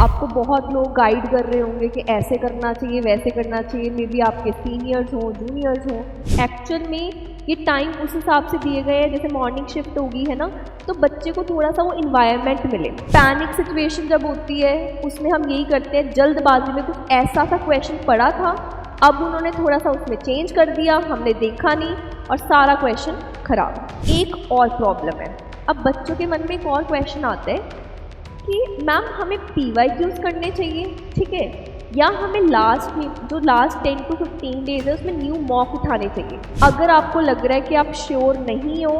आपको बहुत लोग गाइड कर रहे होंगे कि ऐसे करना चाहिए, वैसे करना चाहिए, मे बी आपके सीनियर्स हों, जूनियर्स हों। एक्चुअल में ये टाइम उस हिसाब से दिए गए हैं, जैसे मॉर्निंग शिफ्ट होगी है ना, तो बच्चे को थोड़ा सा वो इन्वायरमेंट मिले। पैनिक सिचुएशन जब होती है उसमें हम यही करते हैं, जल्दबाजी में कुछ ऐसा सा क्वेश्चन पड़ा था, अब उन्होंने थोड़ा सा उसमें चेंज कर दिया, हमने देखा नहीं और सारा क्वेश्चन खराब। एक और प्रॉब्लम है, अब बच्चों के मन में एक और क्वेश्चन आता है कि मैम हमें PYQs करने चाहिए, ठीक है, या हमें जो लास्ट 10 to 15 डेज है उसमें न्यू मॉक उठाने चाहिए। अगर आपको लग रहा है कि आप श्योर नहीं हो,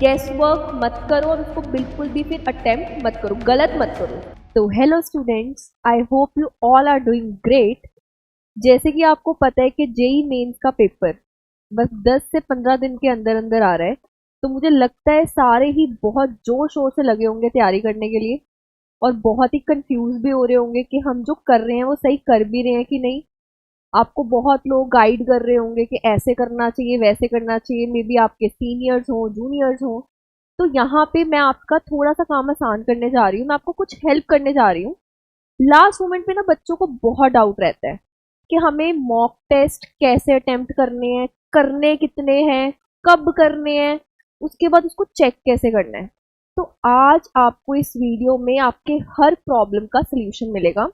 गेस वर्क मत करो और उसको बिल्कुल भी फिर अटेम्प्ट मत करो, गलत मत करो। तो hello students, I hope you all are doing great. जैसे कि आपको पता है कि जेई मेंस का पेपर बस 10 से 15 दिन के अंदर अंदर आ रहा है, तो मुझे लगता है सारे ही बहुत जोर शोर से लगे होंगे तैयारी करने के लिए और बहुत ही कंफ्यूज भी हो रहे होंगे कि हम जो कर रहे हैं वो सही कर भी रहे हैं कि नहीं। आपको बहुत लोग गाइड कर रहे होंगे कि ऐसे करना चाहिए, वैसे करना चाहिए, मे बी आपके सीनियर्स हों, जूनियर्स हों। तो यहाँ पे मैं आपका थोड़ा सा काम आसान करने जा रही हूँ, मैं आपको कुछ हेल्प करने जा रही हूँ। लास्ट मोमेंट पे ना बच्चों को बहुत डाउट रहता है कि हमें मॉक टेस्ट कैसे अटेम्प्ट करने हैं, करने कितने हैं, कब करने हैं, उसके बाद उसको चेक कैसे करना है। तो आज आपको इस वीडियो में आपके हर प्रॉब्लम का सलूशन मिलेगा।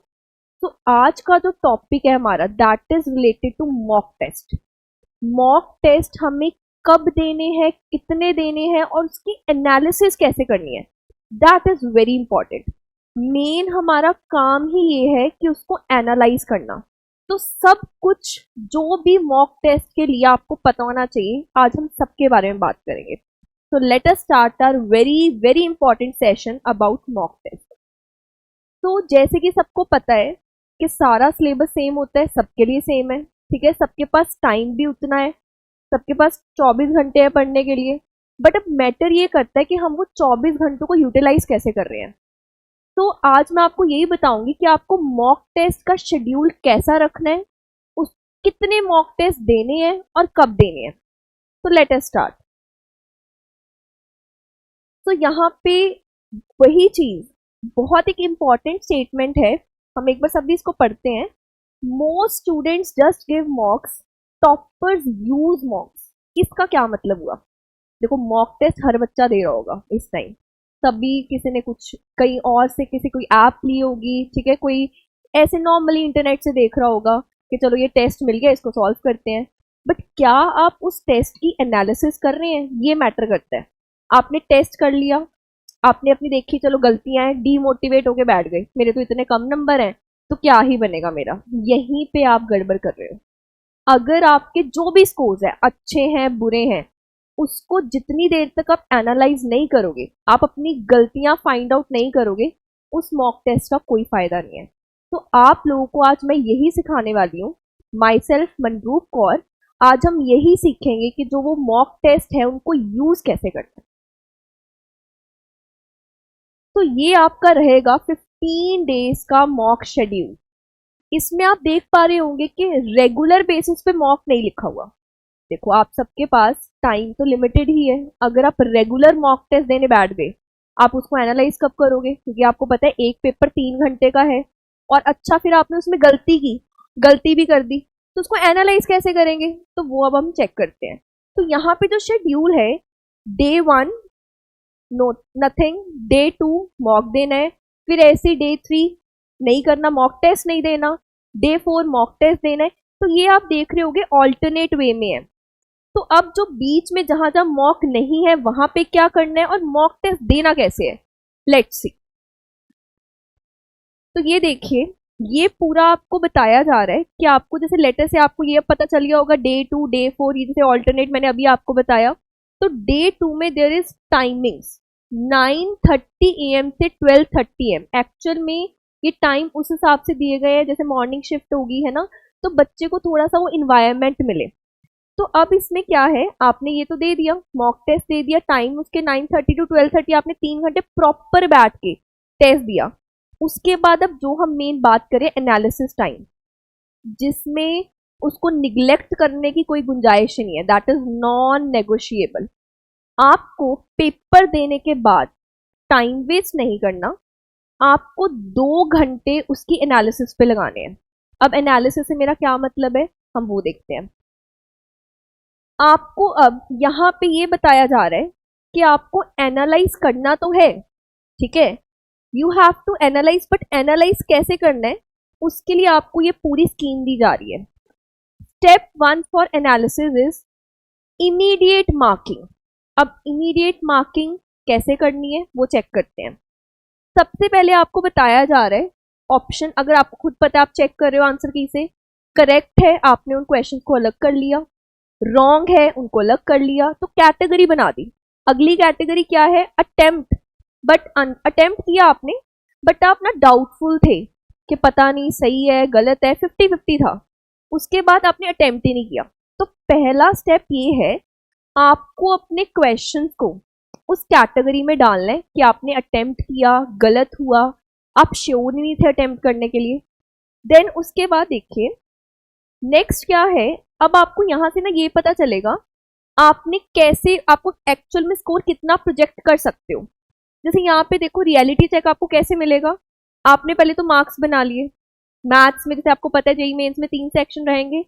तो आज का जो टॉपिक है हमारा, that is related to mock test. Mock test हमें कब देने हैं, कितने देने हैं और उसकी एनालिसिस कैसे करनी है, that is very important. Main हमारा काम ही ये है कि उसको एनालाइज करना। तो सब कुछ जो भी मॉक टेस्ट के लिए आपको पता होना चाहिए, आज हम सबके बारे में बात करेंगे। So let us start our very important session about mock test. तो जैसे कि सबको पता है कि सारा सिलेबस सेम होता है, सबके लिए सेम है, ठीक है, सबके पास टाइम भी उतना है, सबके पास 24 घंटे है पढ़ने के लिए। बट अब मैटर ये करता है कि हम वो 24 घंटों को यूटिलाइज कैसे कर रहे हैं। तो आज मैं आपको यही बताऊंगी कि आपको मॉक टेस्ट का शेड्यूल कैसा रखना है, उस कितने मॉक टेस्ट देने हैं और कब देने हैं। तो लेट अस स्टार्ट। तो यहाँ पे वही चीज, बहुत एक इम्पॉर्टेंट स्टेटमेंट है, हम एक बार सभी इसको पढ़ते हैं। Most students just give मॉक्स, toppers use मॉक्स। इसका क्या मतलब हुआ? देखो, मॉक टेस्ट हर बच्चा दे रहा होगा इस टाइम, तभी किसी ने कुछ कहीं और से किसी कोई ऐप ली होगी, ठीक है, कोई ऐसे नॉर्मली इंटरनेट से देख रहा होगा कि चलो ये टेस्ट मिल गया, इसको सॉल्व करते हैं। बट क्या आप उस टेस्ट की एनालिसिस कर रहे हैं, ये मैटर करता है। आपने टेस्ट कर लिया, आपने अपनी देखी, चलो गलतियां हैं, डीमोटिवेट होके बैठ गए, मेरे तो इतने कम नंबर हैं तो क्या ही बनेगा मेरा, यहीं पे आप गड़बड़ कर रहे हो। अगर आपके जो भी स्कोर्स है, अच्छे हैं बुरे हैं, उसको जितनी देर तक आप एनालाइज नहीं करोगे, आप अपनी गलतियां फाइंड आउट नहीं करोगे, उस मॉक टेस्ट का कोई फायदा नहीं है। तो आप लोगों को आज मैं यही सिखाने वाली हूँ, माई सेल्फ मनरूप कौर। आज हम यही सीखेंगे कि जो वो मॉक टेस्ट है उनको यूज कैसे करना है। तो ये आपका रहेगा 15 डेज का मॉक शेड्यूल। इसमें आप देख पा रहे होंगे कि रेगुलर बेसिस पे मॉक नहीं लिखा हुआ। देखो, आप सबके पास टाइम तो लिमिटेड ही है। अगर आप रेगुलर मॉक टेस्ट देने बैठ गए, आप उसको एनालाइज कब करोगे? क्योंकि आपको पता है एक पेपर 3 घंटे का है और अच्छा फिर आपने उसमें गलती की, गलती भी कर दी, तो उसको एनालाइज कैसे करेंगे? तो वो अब हम चेक करते हैं। तो यहाँ पे जो शेड्यूल है, day 1 no nothing, day 2 mock देना है, फिर ऐसे डे 3 नहीं करना, मॉक टेस्ट नहीं देना, डे 4 मॉक टेस्ट देना है। तो ये आप देख रहे होगे ऑल्टरनेट वे में है। तो अब जो बीच में जहां जहां मॉक नहीं है वहां पे क्या करना है और मॉक टेस्ट देना कैसे है, लेट्स सी। तो ये देखिए, ये पूरा आपको बताया जा रहा है कि आपको जैसे लेटर से आपको ये पता चल गया होगा डे 2 डे 4, ये जैसे ऑल्टरनेट मैंने अभी आपको बताया। तो डे 2 में देयर इज टाइमिंग्स 9:30 AM से 12:30 AM। एक्चुअल में ये टाइम उस हिसाब से दिए गए हैं, जैसे मॉर्निंग शिफ्ट होगी है ना, तो बच्चे को थोड़ा सा वो इन्वायरमेंट मिले। तो अब इसमें क्या है, आपने ये तो दे दिया, मॉक टेस्ट दे दिया, टाइम उसके 9:30 to 12:30, आपने 3 घंटे प्रॉपर बैठ के टेस्ट दिया। उसके बाद अब जो हम मेन बात करें, एनालिसिस टाइम, जिसमें उसको निग्लेक्ट करने की कोई गुंजाइश नहीं है, दैट इज नॉन नेगोशिएबल। आपको पेपर देने के बाद टाइम वेस्ट नहीं करना, आपको 2 घंटे उसकी एनालिसिस पे लगाने हैं। अब एनालिसिस से मेरा क्या मतलब है, हम वो देखते हैं। आपको अब यहाँ पे ये बताया जा रहा है कि आपको एनालाइज करना तो है, ठीक है, you have to analyse, but analyse कैसे करना है उसके लिए आपको ये पूरी स्कीम दी जा रही है। Step 1 for analysis is immediate marking. अब इमीडिएट मार्किंग कैसे करनी है वो चेक करते हैं। सबसे पहले आपको बताया जा रहा है ऑप्शन, अगर आपको खुद पता है आप चेक कर रहे हो आंसर की से, करेक्ट है आपने उन क्वेश्चन को अलग कर लिया, रॉन्ग है उनको अलग कर लिया, तो कैटेगरी बना दी। अगली कैटेगरी क्या है, अटेम्प्ट, बट अटेम्प्ट किया आपने बट आप ना डाउटफुल थे कि पता नहीं सही है गलत है, 50-50 था, उसके बाद आपने अटेम्प्ट ही नहीं किया। तो पहला स्टेप ये है, आपको अपने क्वेश्चन को उस कैटेगरी में डालना है कि आपने अटेम्प्ट किया, गलत हुआ, आप श्योर नहीं थे अटेम्प्ट करने के लिए। देन उसके बाद देखिए नेक्स्ट क्या है, अब आपको यहाँ से ना ये पता चलेगा आपने कैसे, आपको एक्चुअल में स्कोर कितना प्रोजेक्ट कर सकते हो। जैसे यहाँ पे देखो रियलिटी चेक आपको कैसे मिलेगा, आपने पहले तो मार्क्स बना लिए। मैथ्स में जैसे आपको पता है जेईई मेंस में 3 सेक्शन रहेंगे,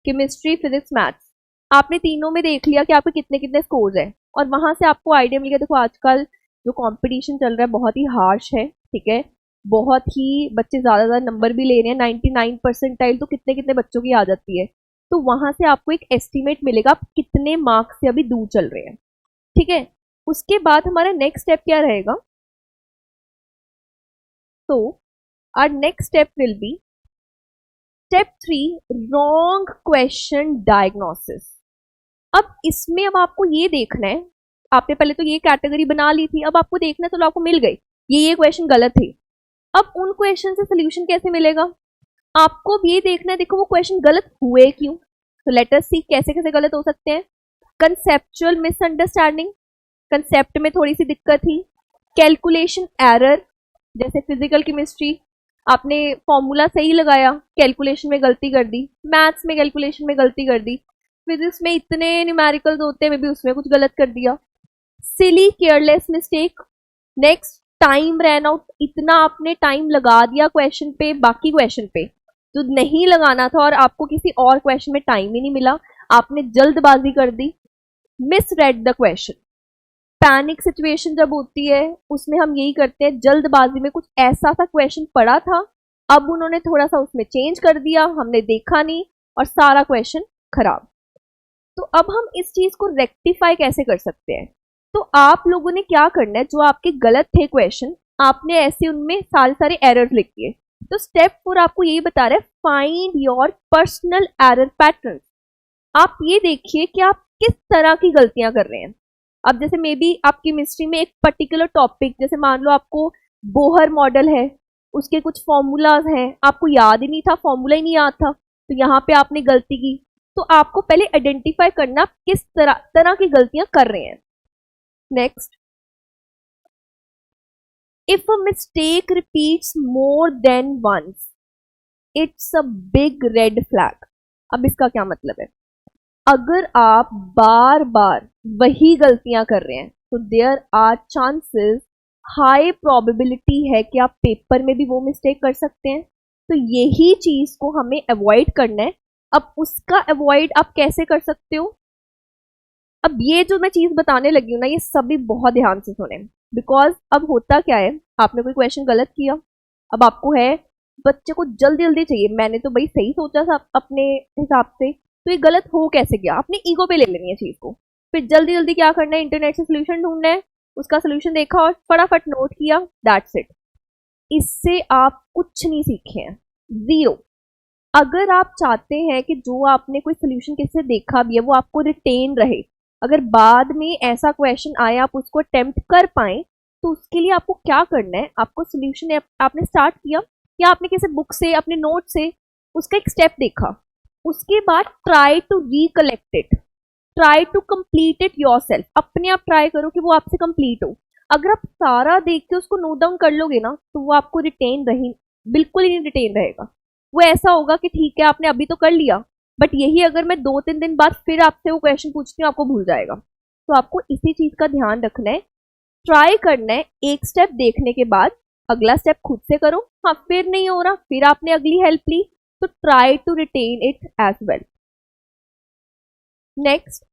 केमिस्ट्री, फिजिक्स, मैथ्स, आपने तीनों में देख लिया कि आपके कितने कितने स्कोर्स है, और वहां से आपको आइडिया मिल गया। देखो आजकल जो कंपटीशन चल रहा है बहुत ही हार्श है, ठीक है, बहुत ही बच्चे ज़्यादा नंबर भी ले रहे हैं, 99 परसेंटाइल तो कितने कितने बच्चों की आ जाती है। तो वहां से आपको एक एस्टिमेट मिलेगा आप कितने मार्क्स से अभी दूर चल रहे हैं, ठीक है। उसके बाद हमारा नेक्स्ट स्टेप क्या रहेगा, तो our next step will be step 3 wrong question diagnosis. अब इसमें अब आपको ये देखना है, आपने पहले तो ये कैटेगरी बना ली थी, अब आपको देखना है, तो आपको मिल गई ये क्वेश्चन गलत थे। अब उन क्वेश्चन से सोल्यूशन कैसे मिलेगा, आपको ये देखना है, देखो वो क्वेश्चन गलत हुए क्यों। तो लेट अस सी कैसे कैसे गलत हो सकते हैं। कंसेप्चुअल मिसअंडरस्टैंडिंग, कंसेप्ट में थोड़ी सी दिक्कत थी। कैलकुलेशन एरर, जैसे फिजिकल केमिस्ट्री आपने फॉर्मूला सही लगाया, कैलकुलेशन में गलती कर दी, मैथ्स में कैलकुलेशन में गलती कर दी, फिजिक्स में इतने न्यूमेरिकल्स होते हैं मे बी उसमें कुछ गलत कर दिया। Silly careless mistake. Next time ran out, इतना आपने टाइम लगा दिया क्वेश्चन पे, बाकी क्वेश्चन पे तो नहीं लगाना था, और आपको किसी और क्वेश्चन में टाइम ही नहीं मिला, आपने जल्दबाजी कर दी। Misread the question, panic situation जब होती है उसमें हम यही करते हैं, जल्दबाजी में कुछ ऐसा सा क्वेश्चन पड़ा था, अब उन्होंने थोड़ा सा उसमें चेंज कर दिया, हमने देखा नहीं और सारा क्वेश्चन खराब। तो अब हम इस चीज को रेक्टिफाई कैसे कर सकते हैं, तो आप लोगों ने क्या करना है, जो आपके गलत थे क्वेश्चन आपने ऐसे उनमें सारे सारे एरर्स लिख दिए। तो स्टेप 4 आपको यही बता रहा है, find your personal error pattern. आप ये देखिए कि आप किस तरह की गलतियां कर रहे हैं। अब जैसे मे बी आप केमिस्ट्री में एक पर्टिकुलर टॉपिक, जैसे मान लो आपको बोहर मॉडल है, उसके कुछ फॉर्मूलाज हैं, आपको याद ही नहीं था, फॉर्मूला ही नहीं याद था, तो यहाँ पे आपने गलती की। तो आपको पहले आइडेंटिफाई करना किस तरह की गलतियां कर रहे हैं। Next, if a mistake repeats more than once it's a big red flag. अब इसका क्या मतलब है, अगर आप बार बार वही गलतियां कर रहे हैं तो there are chances, high probability है कि आप पेपर में भी वो मिस्टेक कर सकते हैं। तो यही चीज को हमें अवॉइड करना है। अब उसका अवॉइड आप कैसे कर सकते हो, अब ये जो मैं चीज बताने लगी हूँ ना, ये सभी बहुत ध्यान से सुने, बिकॉज अब होता क्या है, आपने कोई क्वेश्चन गलत किया, अब आपको है बच्चे को जल्दी जल्दी चाहिए, मैंने तो भाई सही सोचा था अपने हिसाब से, तो ये गलत हो कैसे गया, अपनी ईगो पे ले लेनी है चीज को, फिर जल्दी जल्दी क्या करना है, इंटरनेट से सोल्यूशन ढूंढना है, उसका सोल्यूशन देखा और फटाफट नोट किया, दैट्स इट। इससे आप कुछ नहीं सीखे हैं, जीरो। अगर आप चाहते हैं कि जो आपने कोई सोल्यूशन किससे देखा भी है वो आपको रिटेन रहे, अगर बाद में ऐसा क्वेश्चन आए आप उसको अटेम्प्ट कर पाए, तो उसके लिए आपको क्या करना है, आपको सोल्यूशन आपने स्टार्ट किया या आपने किसी बुक से, अपने नोट से उसका एक स्टेप देखा, उसके बाद try to recollect it, try to complete it yourself, अपने आप ट्राई करो कि वो आपसे कंप्लीट हो। अगर आप सारा देख के उसको नोट डाउन कर लोगे ना, तो वो आपको रिटेन रही, बिल्कुल ही नहीं रिटेन रहेगा। वो ऐसा होगा कि ठीक है आपने अभी तो कर लिया, बट यही अगर मैं 2-3 दिन बाद फिर आपसे वो क्वेश्चन पूछती हूँ आपको भूल जाएगा। तो आपको इसी चीज का ध्यान रखना है, ट्राई करना है एक स्टेप देखने के बाद, अगला स्टेप खुद से करो। हाँ, फिर नहीं हो रहा, फिर आपने अगली हेल्प ली, तो try to retain it as well. Next,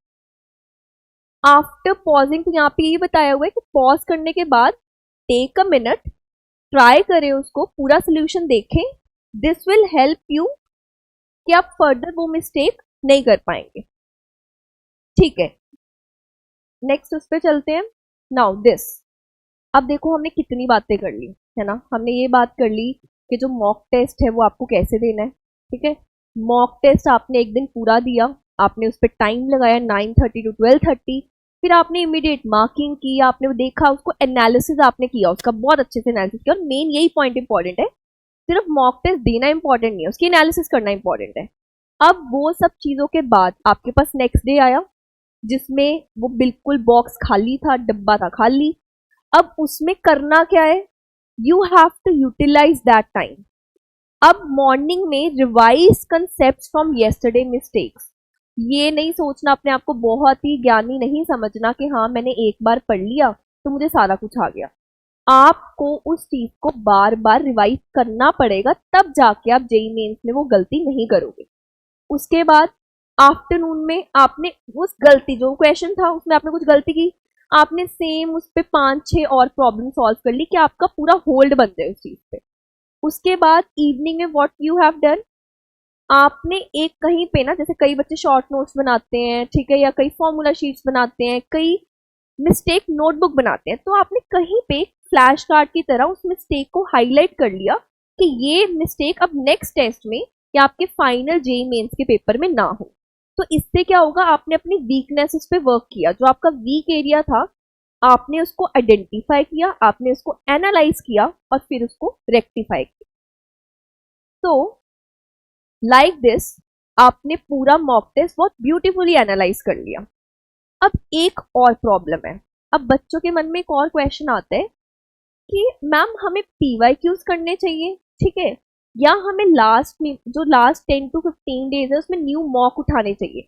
after pausing, तो यहाँ पे ये बताया हुआ है कि पॉज करने के बाद टेक अ मिनट, ट्राई करें उसको, पूरा सोल्यूशन देखें। दिस विल हेल्प यू कि आप फर्दर वो मिस्टेक नहीं कर पाएंगे। ठीक है, नेक्स्ट उस पर चलते हैं। नाउ दिस, अब देखो हमने कितनी बातें कर ली है ना। हमने ये बात कर ली कि जो मॉक टेस्ट है वो आपको कैसे देना है। ठीक है, मॉक टेस्ट आपने एक दिन पूरा दिया, आपने उस पर टाइम लगाया 9:30 to 12:30, फिर आपने इमीडिएट मार्किंग की, आपने वो देखा, उसको एनालिसिस आपने किया, उसका बहुत अच्छे से एनालिसिस किया। और मेन यही पॉइंट इंपॉर्टेंट है, सिर्फ मॉक टेस्ट देना इंपॉर्टेंट नहीं है, उसकी एनालिसिस करना इंपॉर्टेंट है। अब वो सब चीज़ों के बाद आपके पास नेक्स्ट डे आया, जिसमें वो बिल्कुल बॉक्स खाली था, डब्बा था खाली। अब उसमें करना क्या है, you have to utilise that time. अब मॉर्निंग में revise concept from yesterday mistakes. ये नहीं सोचना अपने आप को बहुत ही ज्ञानी नहीं समझना कि हाँ मैंने एक बार पढ़ लिया तो मुझे सारा कुछ आ गया। आपको उस चीज को बार बार रिवाइज करना पड़ेगा, तब जाके आप जेईई मेंस में वो गलती नहीं करोगे। उसके बाद आफ्टरनून में आपने उस गलती, जो क्वेश्चन था उसमें आपने कुछ गलती की, आपने सेम उस पर 5-6 और प्रॉब्लम सॉल्व कर ली कि आपका पूरा होल्ड बन जाए उस चीज पे। उसके बाद इवनिंग में व्हाट यू हैव डन, आपने एक कहीं पे ना, जैसे कई बच्चे शॉर्ट नोट्स बनाते हैं, ठीक है, या कई फॉर्मूला शीट्स बनाते हैं, कई मिस्टेक नोटबुक बनाते हैं, तो आपने कहीं पे फ्लैश कार्ड की तरह उस मिस्टेक को हाईलाइट कर लिया कि ये मिस्टेक अब नेक्स्ट टेस्ट में या आपके फाइनल जेईई मेंस के पेपर में ना हो। तो इससे क्या होगा, आपने अपनी वीकनेसेस पे वर्क किया, जो आपका वीक एरिया था आपने उसको आइडेंटिफाई किया, आपने उसको एनालाइज किया और फिर उसको रेक्टिफाई किया। तो लाइक दिस आपने पूरा मॉक टेस्ट बहुत ब्यूटीफुली एनालाइज कर लिया। अब एक और प्रॉब्लम है, अब बच्चों के मन में एक और क्वेश्चन आता है कि मैम हमें पीवाईक्यूज करने चाहिए, ठीक है, या हमें लास्ट में जो लास्ट 10 to 15 डेज है उसमें न्यू मॉक उठाने चाहिए।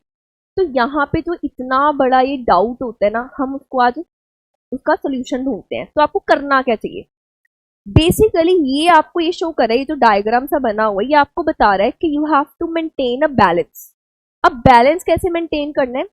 तो यहाँ पे जो इतना बड़ा ये डाउट होता है ना, हम उसको आज उसका सोल्यूशन ढूंढते हैं। तो आपको करना क्या चाहिए, बेसिकली ये आपको ये शो कर रहा है, ये जो डायग्राम सा बना हुआ है ये आपको बता रहा है कि you have to maintain a balance. अब बैलेंस कैसे मेंटेन करना है,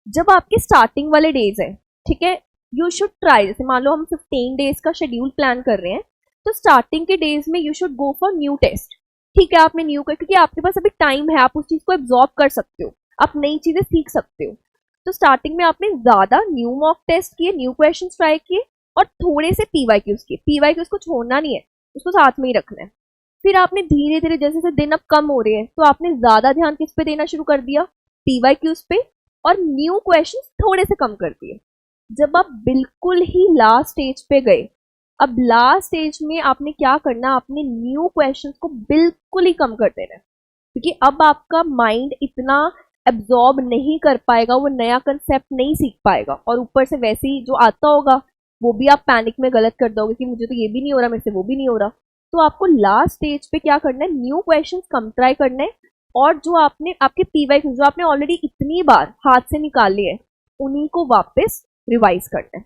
जब आपके स्टार्टिंग वाले डेज है, ठीक है, यू शुड ट्राई, जैसे मान लो हम 15 डेज का शेड्यूल प्लान कर रहे हैं, तो स्टार्टिंग के डेज में you should go for new test. ठीक है, आपने न्यू कर, क्योंकि आपके पास अभी टाइम है, आप उस चीज को एब्जॉर्ब कर सकते हो, आप नई चीजें सीख सकते हो। तो स्टार्टिंग में आपने ज्यादा न्यू मॉक टेस्ट किए, न्यू क्वेश्चन ट्राई किए और थोड़े से पीवाईक्यूज किए। पीवाईक्यूज को छोड़ना नहीं है, उसको साथ में ही रखना है। फिर आपने धीरे धीरे जैसे जैसे दिन अब कम हो रहे हैं तो आपने ज्यादा ध्यान किस पे देना शुरू कर दिया, पीवाईक्यूज पे, और न्यू क्वेश्चंस थोड़े से कम कर दिए। जब आप बिल्कुल ही लास्ट स्टेज पे गए, अब लास्ट स्टेज में आपने क्या करना, आपने न्यू क्वेश्चंस को बिल्कुल ही कम कर देना है, क्योंकि अब आपका माइंड इतना एब्जॉर्ब नहीं कर पाएगा, वो नया कंसेप्ट नहीं सीख पाएगा, और ऊपर से वैसे ही जो आता होगा वो भी आप पैनिक में गलत कर दोगे कि मुझे तो ये भी नहीं हो रहा, मेरे से वो भी नहीं हो रहा। तो आपको लास्ट स्टेज पे क्या करना है, न्यू क्वेश्चंस कम ट्राई करना है, और जो आपने आपके पीवाईक्यू जो आपने ऑलरेडी इतनी बार हाथ से निकाल लिए हैं उन्हीं को वापस रिवाइज करना है।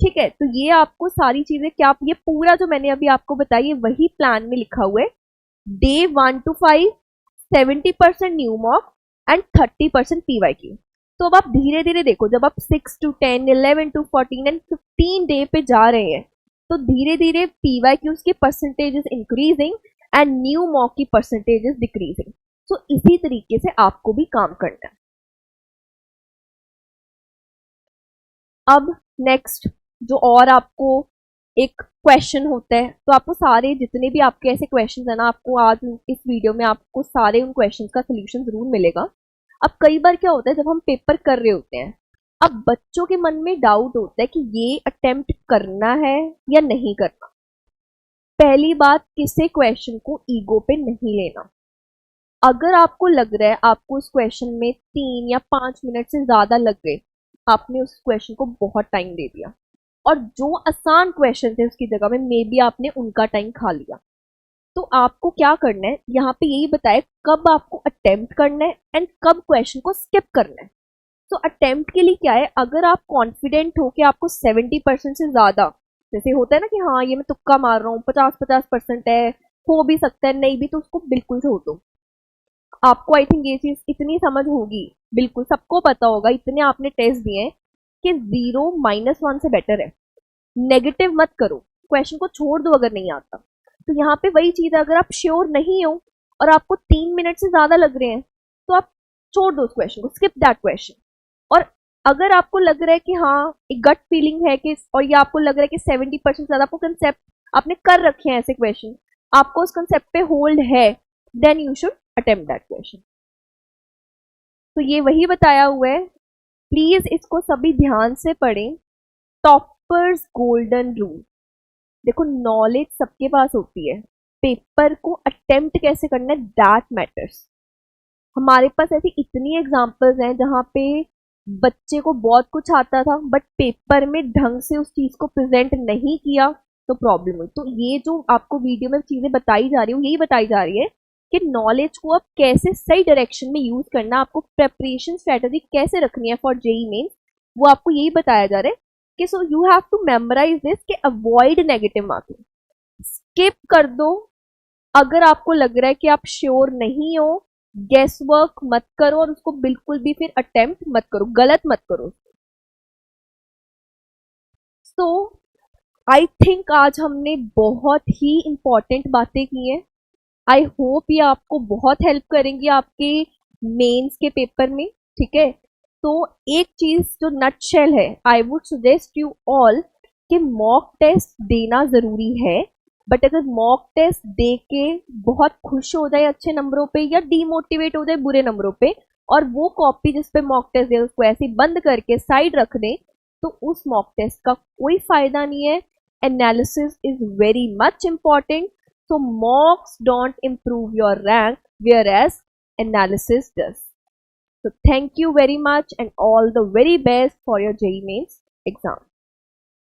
ठीक है, तो ये आपको सारी चीजें, क्या आप ये पूरा जो मैंने अभी आपको बताई वही प्लान में लिखा हुआ है। Day 1 to 5 70% new mock and 30% PYQ. तो अब आप धीरे धीरे देखो, जब आप 6 to 10, 11 to 14 एंड 15 डे पे जा रहे हैं, तो धीरे धीरे पीवाईक्यूज की percentage is increasing and new mock की परसेंटेज इज डिक्रीजिंग। तो इसी तरीके से आपको भी काम करना है। अब नेक्स्ट जो और आपको एक क्वेश्चन होता है, तो आपको सारे जितने भी आपके ऐसे क्वेश्चन है ना, आपको आज इस वीडियो में आपको सारे उन क्वेश्चन का सोल्यूशन जरूर मिलेगा। अब कई बार क्या होता है, जब हम पेपर कर रहे होते हैं, अब बच्चों के मन में डाउट होता है कि ये अटेम्प्ट करना है या नहीं करना। पहली बात, किसी क्वेश्चन को ईगो पे नहीं लेना। अगर आपको लग रहा है आपको उस क्वेश्चन में 3 या 5 मिनट से ज्यादा लग गए, आपने उस क्वेश्चन को बहुत टाइम दे दिया, और जो आसान क्वेश्चन थे उसकी जगह में मे बी आपने उनका टाइम खा लिया। तो आपको क्या करना है, यहाँ पे यही बताए कब आपको अटेम्प्ट करना है एंड कब क्वेश्चन को स्किप करना है। तो अटेम्प्ट के लिए क्या है, अगर आप कॉन्फिडेंट हो कि आपको 70% से ज्यादा जैसे होता है ना कि हाँ ये मैं तुक्का मार रहा हूँ, 50-50% है, हो भी सकता है नहीं भी, तो उसको बिल्कुल छोड़ दो। आपको आई थिंक ये चीज इतनी समझ होगी, बिल्कुल सबको पता होगा, इतने आपने टेस्ट दिए हैं कि 0 -1 से बेटर है। नेगेटिव मत करो, क्वेश्चन को छोड़ दो अगर नहीं आता। तो यहाँ पे वही चीज है, अगर आप श्योर नहीं हो और आपको 3 मिनट से ज्यादा लग रहे हैं तो आप छोड़ दो उस क्वेश्चन को, स्किप दैट क्वेश्चन। और अगर आपको लग रहा है कि हाँ एक गट फीलिंग है कि, और ये आपको लग रहा है कि 70% ज्यादा आपको कंसेप्ट आपने कर रखे हैं ऐसे क्वेश्चन, आपको उस कंसेप्ट पे होल्ड है, then you should attempt that question. तो ये वही बताया हुआ है, प्लीज इसको सभी ध्यान से पढ़ें। Toppers golden rule. देखो नॉलेज सबके पास होती है, पेपर को अटेम्प्ट कैसे करना है दैट मैटर्स। हमारे पास ऐसी इतनी एग्जांपल्स हैं जहाँ पे बच्चे को बहुत कुछ आता था बट पेपर में ढंग से उस चीज को प्रेजेंट नहीं किया तो प्रॉब्लम हुई। तो ये जो आपको वीडियो में चीजें बताई जा रही हूँ, यही बताई जा रही है कि नॉलेज को अब कैसे सही डायरेक्शन में यूज करना, आपको प्रेपरेशन स्ट्रेटेजी कैसे रखनी है फॉर जेई मेंस, वो आपको यही बताया जा रहा है कि so you have to memorise this कि अवॉइड नेगेटिव मार्किंग, स्किप कर दो। अगर आपको लग रहा है कि आप श्योर नहीं हो, गेस वर्क मत करो और उसको बिल्कुल भी फिर अटेम्प्ट मत करो, गलत मत करो। सो आई थिंक आज हमने बहुत ही इंपॉर्टेंट बातें की हैं। आई होप ये आपको बहुत हेल्प करेंगी आपके मेंस के पेपर में, ठीक है। तो एक चीज जो नटशेल है, I would suggest you all कि मॉक टेस्ट देना जरूरी है, बट अगर मॉक टेस्ट दे के बहुत खुश हो जाए अच्छे नंबरों पे या डीमोटिवेट हो जाए बुरे नंबरों पे, और वो कॉपी जिस पे मॉक टेस्ट दे उसको ऐसे बंद करके साइड रख दे, तो उस मॉक टेस्ट का कोई फायदा नहीं है। Analysis is very much important, so mocks don't improve your rank, whereas analysis does. So thank you very much and all the very best for your JEE Mains exam.